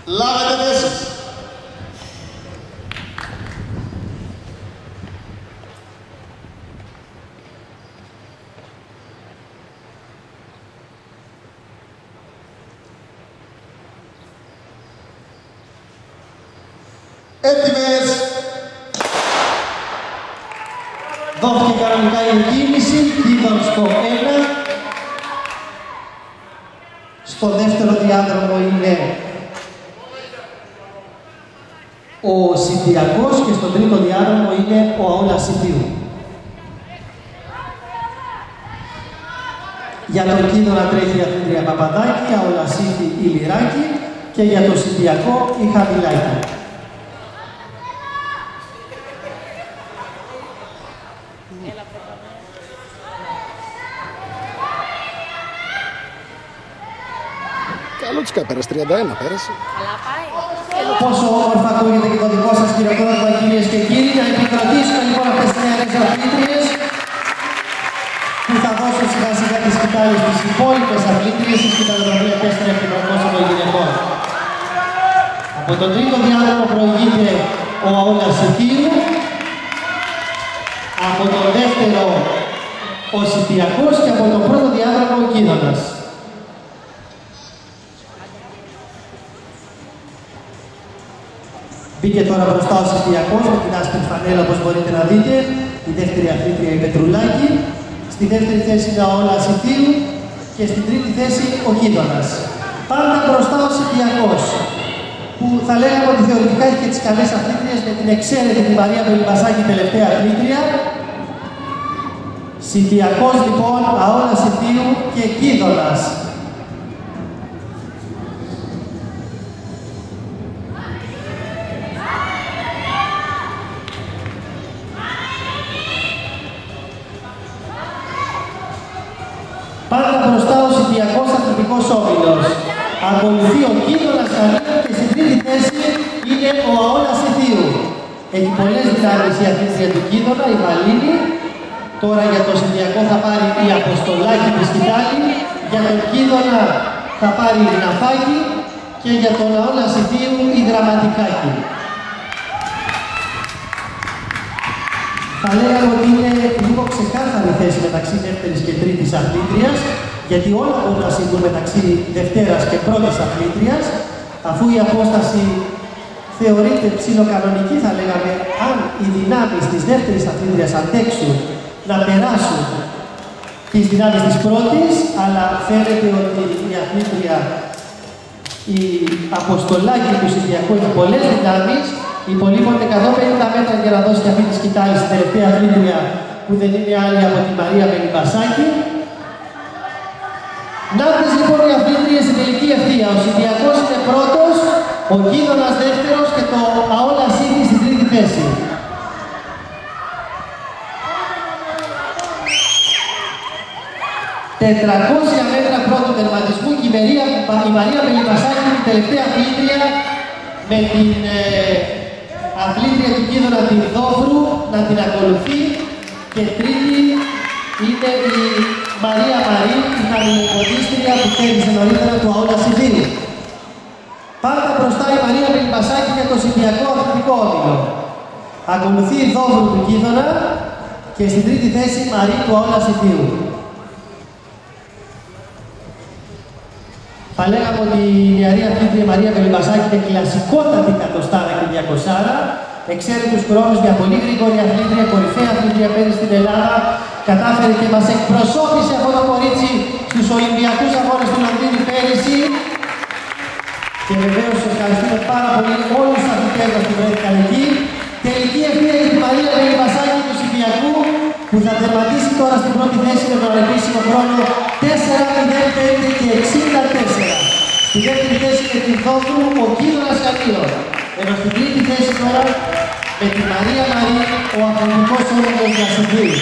Λάβετε θέσεις. Έτοιμες. Δόθηκε κανονικά η κίνηση, Κίδων στο 1. Στο δεύτερο διάδρομο είναι ο Συντιακός και στο τρίτο διάδρομο είναι ο Αόλας Συντίου. Για τον Κίδωνα τρέχει η αθλήτρια Παπαδάκη, Αόλασίτη η Λυράκη και για τον Συντιακό η Χαμηλάκη. Καλό της πέρασε, 31 πέρασε. Καλά πάει. Πόσο όμορφα ακούγεται και το δικό σας χειροκρότημα, κυρίες και κύριοι. Να επικρατήσουμε λοιπόν αυτές τις νεαρές αθλήτριες που θα δώσουν σιγά σιγά τις σκητάλες στις υπόλοιπες αθλήτριες στις σκηταλοδρομιακές τρέχτημα των γυναικών. Από τον τρίτο διάδρομο προηγείται ο Αόλας Συντίου. Από τον δεύτερο ο Συντιακός και από τον πρώτο διάδρομο ο Κίδωνας. Μπήκε τώρα μπροστά ο Συντιακός με την άσπρη φανέλα, όπως μπορείτε να δείτε, η δεύτερη αθλήτρια η Πετρουλάκη. Στη δεύτερη θέση είναι ο Αόλας Συντίου και στην τρίτη θέση ο Κίδωνας. Πάντα μπροστά ο Συντιακός, που θα λέγαμε ότι θεωρητικά έχει και τις καλές αθλήτριες με την εξαίρετη τη Μαρία Μπελιμπασάκη, τελευταία αθλήτρια. Συντιακός λοιπόν, Αόλας Συντίου και Κίδωνας. Πάντα μπροστά ο Συντιακός αθλητικός όμιλος. Ακολουθεί ο Κίδωνας και στην τρίτη θέση είναι ο Αόλας Συντίου. Έχει πολλές δυνάμεις η αθλήτρια του Κίδωνα, η Βαλίνη. Τώρα για τον Συντιακό θα πάρει η Αποστολάκη τη σκητάλη, για τον Κίδωνα θα πάρει η Ναφάκη και για τον Αόλα Συντίου η Γραμματικάκη. Θα λέγαμε ότι είναι λίγο ξεκάθαρη θέση μεταξύ δεύτερης και τρίτης αθλήτριας, γιατί όλα μπορούν να συμβούν μεταξύ δευτέρας και πρώτης αθλήτριας, αφού η απόσταση θεωρείται ψιλοκανονική, θα λέγαμε, αν οι δυνάμεις της δεύτερης αθλήτριας αντέξουν να περάσουν τις δυνάμεις της πρώτης, αλλά φαίνεται ότι η αθλήτρια, η Αποστολάκη του Συντιακού έχει πολλές δυνάμεις, υπολείπονται 150 μέτρα για να δώσει και αυτή τη σκητάλη στην τελευταία αθλήτρια που δεν είναι άλλη από τη Μαρία Μπελιμπασάκη. Να'τες λοιπόν οι αθλήτριες στην τελική ευθεία. Ο Συντιακός είναι πρώτος, ο Κίδωνας δεύτερος και το Αόλας Συντίου στην τρίτη θέση. «400 μέτρα πρώτου τερματισμού και η Μαρία Μπελιμπασάκη, η τελευταία αθλήτρια, με την αθλήτρια του Κίδωνα την Δόβρου να την ακολουθεί και τρίτη είναι η Μαρία Μαρή, η χαμηλοποδίστρια που κέρδισε νωρίτερα του Αόλα Συντίου. Πάντα μπροστά η Μαρία Μπελιμπασάκη για το Συντιακό αθλητικό όμιλο. Ακολουθεί η Δόβρου του Κίδωνα και στην τρίτη θέση η Μαρή του Αόλα Συντίου. Θα λέγαμε ότι η νεαρή αθλήτρια Μαρία Μπελιμπασάκη είναι κλασικότατη εκατοστάρα και 200, εξαίρετους χρόνους, μια πολύ γρήγορη αθλήτρια, κορυφαία αθλήτρια πέρυσι στην Ελλάδα, κατάφερε και μας εκπροσώπησε αυτό το κορίτσι στους Ολυμπιακούς Αγώνες του Λονδίνου πέρυσι. Και βεβαίως ευχαριστούμε πάρα πολύ όλους τους αθλητές μας που βρέθηκαν εκεί. Τελική ευθεία για τη Μαρία Μπελιμπασάκη του Συντιακού, που θα τερματίσει τώρα στην πρώτη θέση με τον ανεπίσημο χρόνο 4.05 και 64. Στη δεύτερη θέση με την Δόβρου ο Κίδωνας Καμίλος. Ενώ στην τρίτη θέση τώρα με τη Μαρία Μαρή ο αθλητικός όμιλος Γιασουντίου.